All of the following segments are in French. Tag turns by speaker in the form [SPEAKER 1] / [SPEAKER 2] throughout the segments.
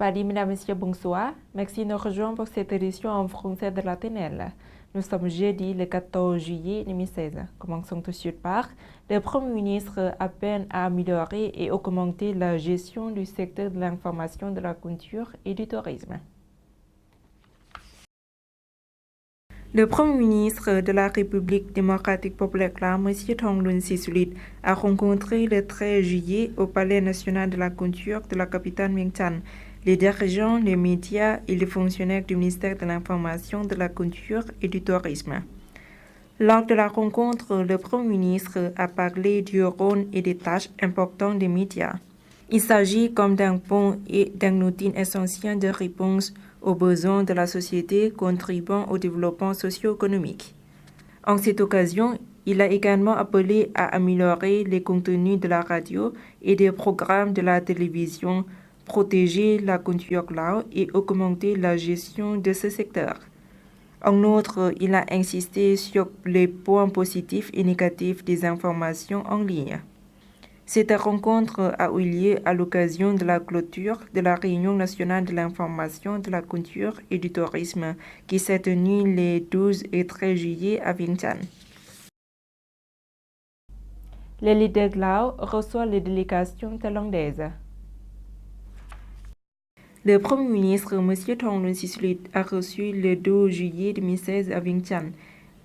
[SPEAKER 1] Salut mesdames, messieurs, bonsoir. Merci de nous rejoindre pour cette édition en français de la TNL. Nous sommes jeudi le 14 juillet 2016. Commençons tout de suite par le Premier ministre appelle à améliorer et augmenter la gestion du secteur de l'information, de la culture et du tourisme. Le Premier ministre de la République démocratique populaire, M. Thongloun Sisoulith, a rencontré le 13 juillet au Palais national de la culture de la capitale Vientiane les dirigeants, les médias et les fonctionnaires du ministère de l'Information, de la Culture et du Tourisme. Lors de la rencontre, le Premier ministre a parlé du rôle et des tâches importantes des médias. Il s'agit comme d'un pont et d'un outil essentiel de réponse aux besoins de la société contribuant au développement socio-économique. En cette occasion, il a également appelé à améliorer les contenus de la radio et des programmes de la télévision, protéger la culture lao et augmenter la gestion de ce secteur. En outre, il a insisté sur les points positifs et négatifs des informations en ligne. Cette rencontre a eu lieu à l'occasion de la clôture de la Réunion nationale de l'information, de la culture et du tourisme qui s'est tenue les 12 et 13 juillet à Vientiane. Les leaders lao reçoivent les délégations thaïlandaises. Le Premier ministre, M. Thongloun Sisoulith, a reçu le 12 juillet 2016 à Vientiane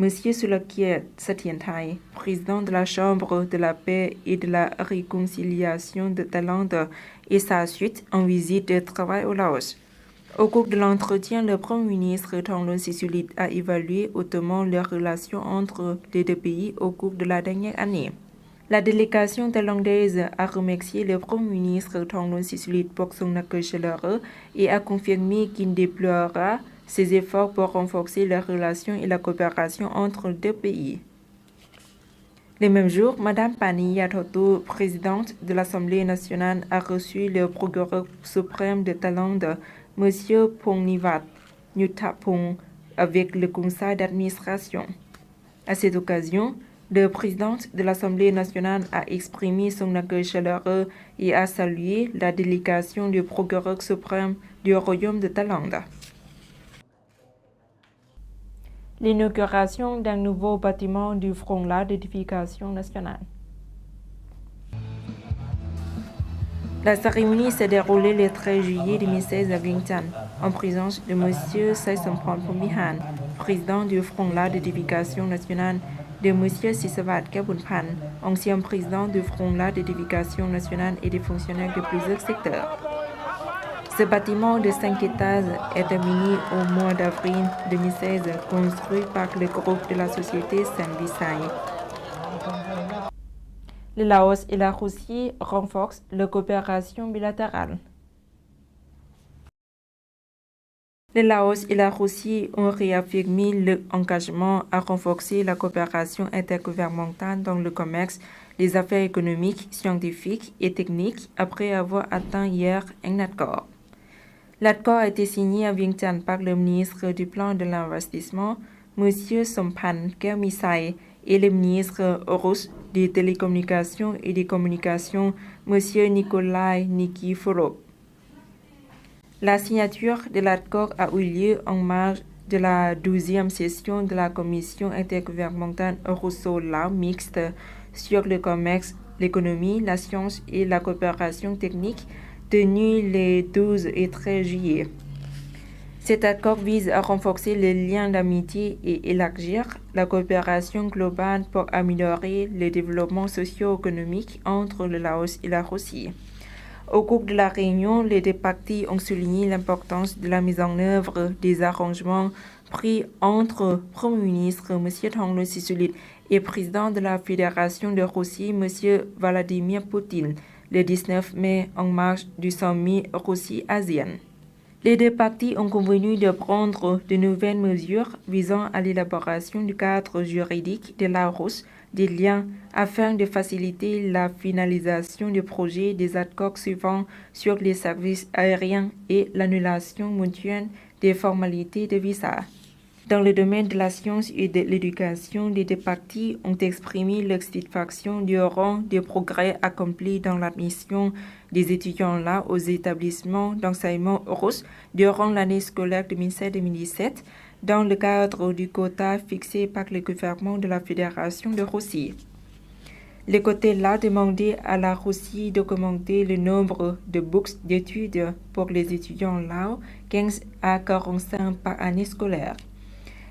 [SPEAKER 1] M. Sulakiet Sathien-Thai, président de la Chambre de la paix et de la réconciliation de Thaïlande, et sa suite en visite de travail au Laos. Au cours de l'entretien, le Premier ministre Thongloun Sisoulith a évalué hautement les relations entre les deux pays au cours de la dernière année. La délégation thaïlandaise a remercié le Premier ministre Thongloun Sisoulith pour son accueil chaleureux et a confirmé qu'il déploiera ses efforts pour renforcer les relations et la coopération entre les deux pays. Le même jour, Mme Pani Yathotu, présidente de l'Assemblée nationale, a reçu le procureur suprême de Thaïlande, M. Phongnivat Nyuthapong, avec le conseil d'administration. À cette occasion, le président de l'Assemblée nationale a exprimé son accueil chaleureux et a salué la délégation du procureur suprême du Royaume de Thaïlande. L'inauguration d'un nouveau bâtiment du Front Lao d'édification nationale. La cérémonie s'est déroulée le 13 juillet 2016 à Vientiane, en présence de M. Saisampon Phombihan, président du Front Lao d'édification nationale, de M. Sisavat Kabunpan, ancien président du Front Lao d'édification nationale et des fonctionnaires de plusieurs secteurs. Ce bâtiment de 5 étages est terminé au mois d'avril 2016, construit par le groupe de la société Saint-Design. Le Laos et la Russie renforcent la coopération bilatérale. Le Laos et la Russie ont réaffirmé leur engagement à renforcer la coopération intergouvernementale dans le commerce, les affaires économiques, scientifiques et techniques après avoir atteint hier un accord. L'accord a été signé à Vientiane par le ministre du Plan de l'Investissement, M. Sompan Kermisai, et le ministre russe des Télécommunications et des Communications, M. Nikolai Nikiforov. La signature de l'accord a eu lieu en marge de la 12e session de la Commission intergouvernementale russo-lao mixte sur le commerce, l'économie, la science et la coopération technique tenue les 12 et 13 juillet. Cet accord vise à renforcer les liens d'amitié et élargir la coopération globale pour améliorer le développement socio-économique entre le Laos et la Russie. Au cours de la réunion, les deux parties ont souligné l'importance de la mise en œuvre des arrangements pris entre Premier ministre M. Thongloun Sisoulith et président de la Fédération de Russie M. Vladimir Poutine le 19 mai en marge du sommet Russie-ASEAN. Les deux parties ont convenu de prendre de nouvelles mesures visant à l'élaboration du cadre juridique de la Russie des liens afin de faciliter la finalisation du projet des accords suivants sur les services aériens et l'annulation mutuelle des formalités de visa. Dans le domaine de la science et de l'éducation, les deux parties ont exprimé leur satisfaction durant des progrès accomplis dans l'admission des étudiants là aux établissements d'enseignement russe durant l'année scolaire 2016-2017 dans le cadre du quota fixé par le gouvernement de la Fédération de Russie. Le côté là demandait à la Russie d'augmenter le nombre de bourses d'études pour les étudiants là 15 à 45 par année scolaire.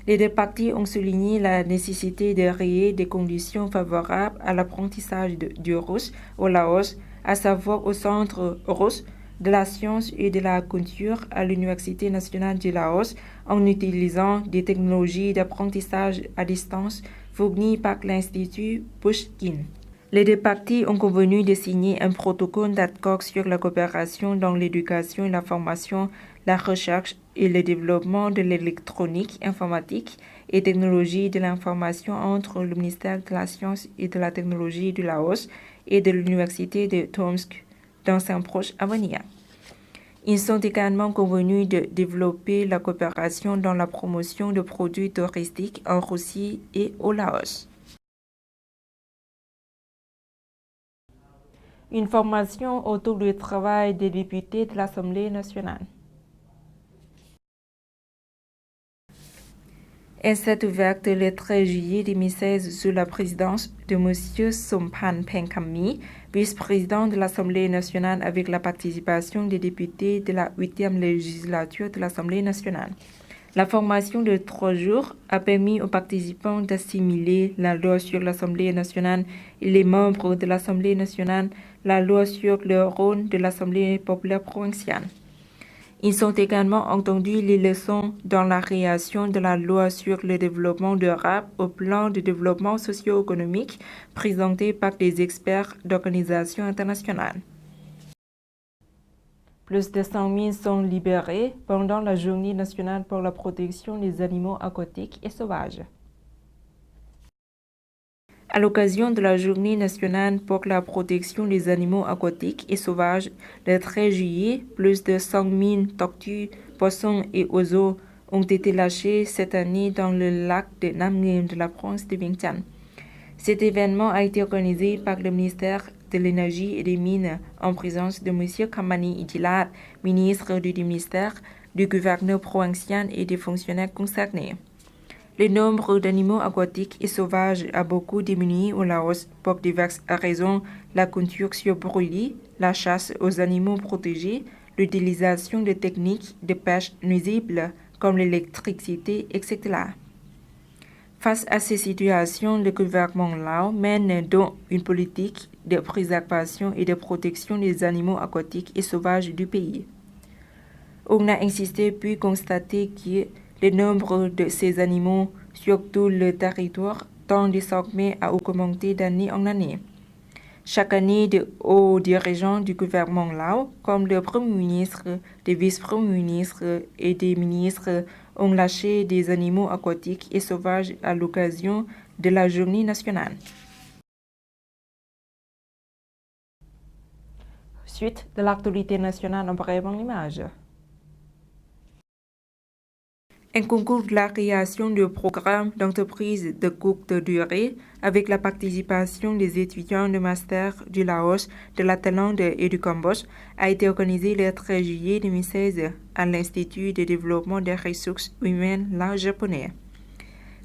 [SPEAKER 1] Les deux parties ont souligné la nécessité de créer des conditions favorables à l'apprentissage du russe au Laos, à savoir au Centre russe de la science et de la culture à l'Université nationale du Laos, en utilisant des technologies d'apprentissage à distance fournies par l'Institut Pushkin. Les deux parties ont convenu de signer un protocole d'accord sur la coopération dans l'éducation et la formation, la recherche et le développement de l'électronique, informatique et technologie de l'information entre le ministère de la Science et de la Technologie du Laos et de l'Université de Tomsk dans un proche avenir. Ils sont également convenus de développer la coopération dans la promotion de produits touristiques en Russie et au Laos. Une formation autour du travail des députés de l'Assemblée nationale. Elle s'est ouverte le 13 juillet 2016 sous la présidence de M. Sompan Phengkhamy, vice-président de l'Assemblée nationale, avec la participation des députés de la 8e législature de l'Assemblée nationale. La formation de 3 jours a permis aux participants d'assimiler la loi sur l'Assemblée nationale et les membres de l'Assemblée nationale, la loi sur le rôle de l'Assemblée populaire provinciale. Ils ont également entendu les leçons dans la création de la loi sur le développement durable au plan de développement socio-économique présenté par des experts d'organisations internationales. Plus de 100 000 sont libérés pendant la Journée nationale pour la protection des animaux aquatiques et sauvages. À l'occasion de la Journée nationale pour la protection des animaux aquatiques et sauvages, le 13 juillet, plus de 100 000 tortues, poissons et oiseaux ont été lâchés cette année dans le lac de Nam Ngiem de la province de Vientiane. Cet événement a été organisé par le ministère de l'Énergie et des Mines en présence de M. Kamani Idilat, ministre du ministère, du gouverneur provincial et des fonctionnaires concernés. Le nombre d'animaux aquatiques et sauvages a beaucoup diminué au Laos pour diverses raisons, la culture sur brûlis, la chasse aux animaux protégés, l'utilisation de techniques de pêche nuisibles comme l'électricité, etc. Face à ces situations, le gouvernement lao mène donc une politique de préservation et de protection des animaux aquatiques et sauvages du pays. On a insisté puis constaté que le nombre de ces animaux sur tout le territoire tend désormais à augmenter d'année en année. Chaque année, de hauts dirigeants du gouvernement lao, comme le Premier ministre, des vice-premiers ministres et des ministres, ont lâché des animaux aquatiques et sauvages à l'occasion de la Journée nationale. Suite de l'actualité nationale en brève en images. Un concours de la création de programmes d'entreprise de courte durée avec la participation des étudiants de master du Laos, de la Thaïlande et du Cambodge a été organisé le 13 juillet 2016 à l'Institut de développement des ressources humaines lao-japonais.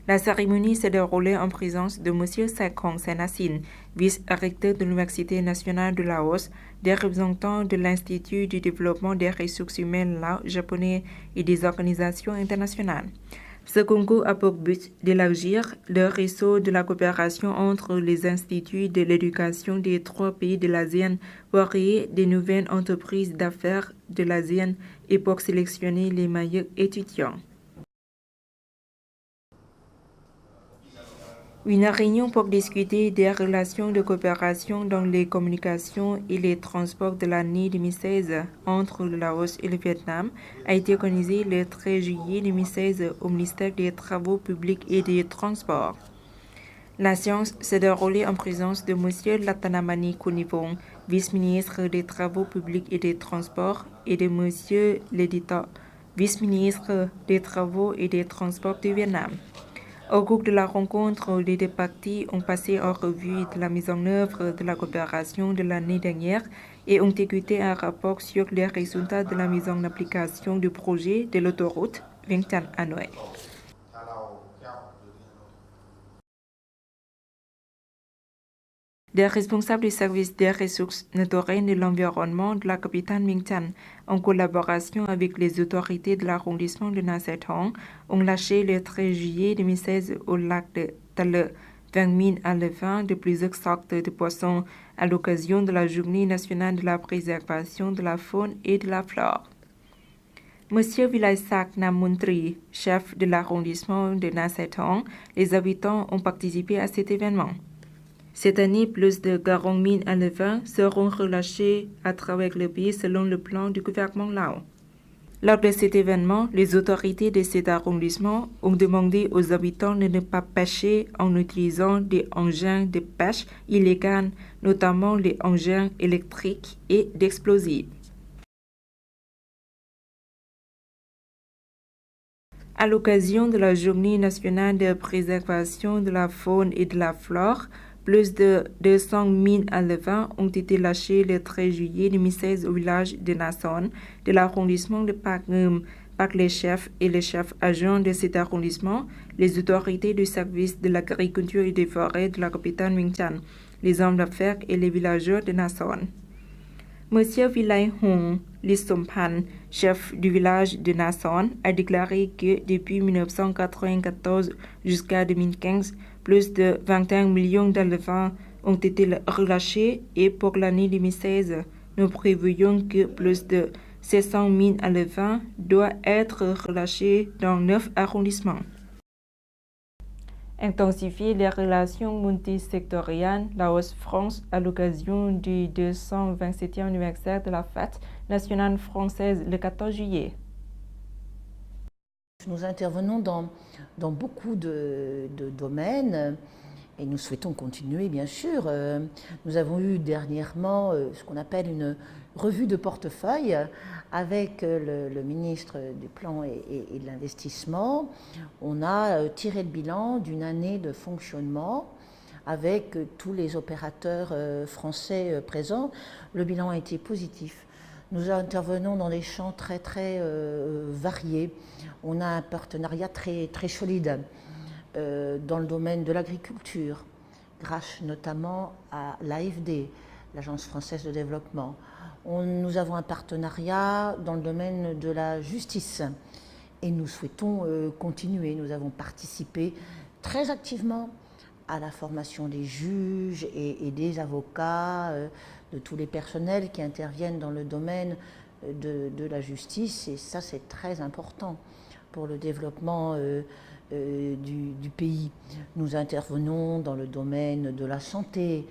[SPEAKER 1] La cérémonie s'est déroulée en présence de M. Sakhong Senassin, vice-recteur de l'Université nationale de Laos, des représentants de l'Institut du développement des ressources humaines lao-japonais et des organisations internationales. Ce concours a pour but d'élargir le réseau de la coopération entre les instituts de l'éducation des 3 pays de l'ASEAN pour créer de nouvelles entreprises d'affaires de l'ASEAN et pour sélectionner les meilleurs étudiants. Une réunion pour discuter des relations de coopération dans les communications et les transports de l'année 2016 entre le Laos et le Vietnam a été organisée le 13 juillet 2016 au ministère des Travaux publics et des Transports. La séance s'est déroulée en présence de M. Latanamani Kunivong, vice-ministre des Travaux publics et des Transports, et de M. l'éditeur vice-ministre des Travaux et des Transports du Vietnam. Au cours de la rencontre, les deux parties ont passé en revue de la mise en œuvre de la coopération de l'année dernière et ont écouté un rapport sur les résultats de la mise en application du projet de l'autoroute Vientiane Hanoï. Des responsables du service des ressources naturelles et de l'environnement de la capitale Vientiane, en collaboration avec les autorités de l'arrondissement de Nha Trang, ont lâché le 13 juillet 2016 au lac de Tale 20 000 à levain de plusieurs sortes de poissons à l'occasion de la Journée nationale de la préservation de la faune et de la flore. Monsieur Vilaisak Namuntri, chef de l'arrondissement de Nha Trang, les habitants ont participé à cet événement. Cette année, plus de 40 000 éléphants seront relâchés à travers le pays selon le plan du gouvernement Lao. Lors de cet événement, les autorités de cet arrondissement ont demandé aux habitants de ne pas pêcher en utilisant des engins de pêche illégaux, notamment les engins électriques et d'explosifs. À l'occasion de la Journée nationale de préservation de la faune et de la flore, plus de 200 000 éléphants ont été lâchés le 13 juillet 2016 au village de Nason, de l'arrondissement de Pak Ngum, par les chefs et les chefs agents de cet arrondissement, les autorités du service de l'agriculture et des forêts de la capitale Vientiane, les hommes d'affaires et les villageois de Nason. Monsieur Vilai Hong Lissompan, chef du village de Nason, a déclaré que depuis 1994 jusqu'à 2015, plus de 21 millions d'éléphants ont été relâchés et pour l'année 2016, nous prévoyons que plus de 700 000 éléphants doivent être relâchés dans 9 arrondissements. Intensifier les relations multisectorielles Laos-France à l'occasion du 227e anniversaire de la fête nationale française le 14 juillet.
[SPEAKER 2] Nous intervenons dans beaucoup de domaines et nous souhaitons continuer, bien sûr. Nous avons eu dernièrement ce qu'on appelle une revue de portefeuille avec le ministre du Plan et de l'Investissement. On a tiré le bilan d'une année de fonctionnement avec tous les opérateurs français présents. Le bilan a été positif. Nous intervenons dans des champs très variés. On a un partenariat très solide dans le domaine de l'agriculture, grâce notamment à l'AFD, l'Agence française de développement. Nous avons un partenariat dans le domaine de la justice et nous souhaitons continuer. Nous avons participé très activement à la formation des juges et des avocats, de tous les personnels qui interviennent dans le domaine de la justice, et ça c'est très important pour le développement du pays. Nous intervenons dans le domaine de la santé,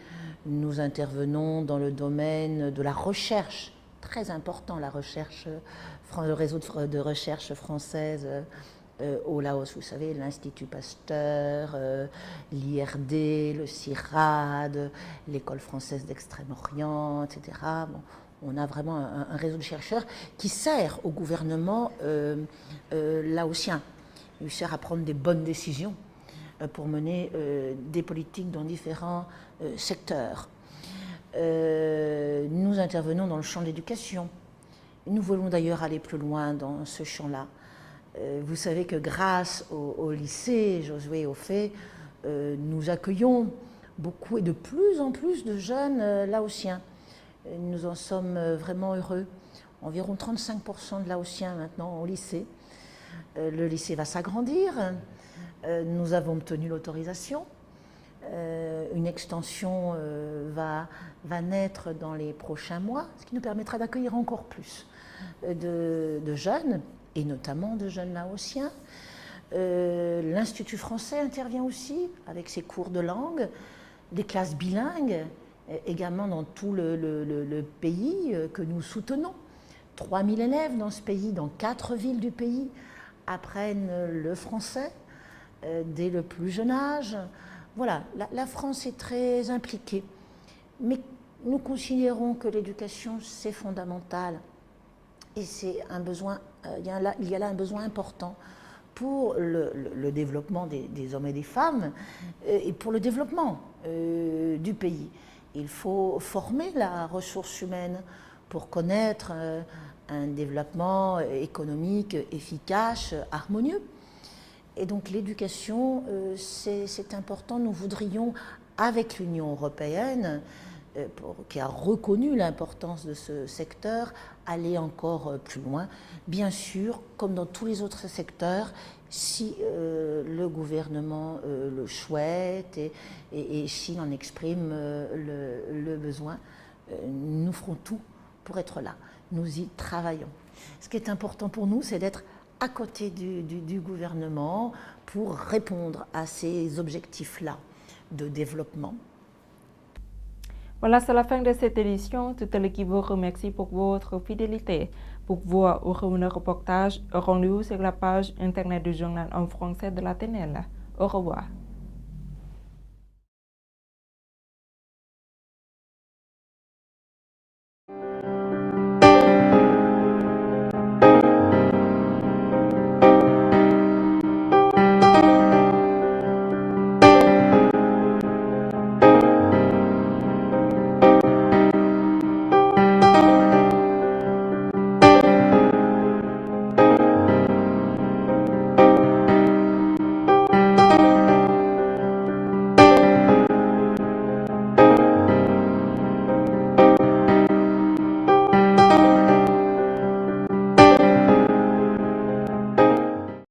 [SPEAKER 2] nous intervenons dans le domaine de la recherche, très important la recherche, le réseau de recherche française au Laos, vous savez, l'Institut Pasteur, l'IRD, le CIRAD, l'École française d'Extrême-Orient, etc. Bon, on a vraiment un réseau de chercheurs qui sert au gouvernement laotien. Il sert à prendre des bonnes décisions pour mener des politiques dans différents secteurs. Nous intervenons dans le champ de l'éducation. Nous voulons d'ailleurs aller plus loin dans ce champ-là. Vous savez que grâce au lycée Josué Hofé, nous accueillons beaucoup et de plus en plus de jeunes laotiens. Nous en sommes vraiment heureux. Environ 35% de Laotiens maintenant au lycée. Le lycée va s'agrandir. Nous avons obtenu l'autorisation. Une extension va naître dans les prochains mois, ce qui nous permettra d'accueillir encore plus de jeunes, et notamment de jeunes laotiens. L'Institut français intervient aussi avec ses cours de langue, des classes bilingues, également dans tout le pays que nous soutenons. 3000 élèves dans ce pays, dans 4 villes du pays, apprennent le français dès le plus jeune âge. Voilà, la France est très impliquée, mais nous considérons que l'éducation, c'est fondamental. Et c'est un besoin, il y a là un besoin important pour le développement des hommes et des femmes et pour le développement du pays. Il faut former la ressource humaine pour connaître un développement économique efficace, harmonieux. Et donc l'éducation, c'est important. Nous voudrions, avec l'Union européenne, qui a reconnu l'importance de ce secteur, aller encore plus loin. Bien sûr, comme dans tous les autres secteurs, si le gouvernement le souhaite et s'il en exprime le besoin, nous ferons tout pour être là. Nous y travaillons. Ce qui est important pour nous, c'est d'être à côté du gouvernement pour répondre à ces objectifs-là de développement.
[SPEAKER 1] Voilà, c'est la fin de cette édition. Toute l'équipe vous remercie pour votre fidélité. Pour voir ou revenir au reportage, rendez-vous sur la page internet du journal en français de l'Athénée. Au revoir.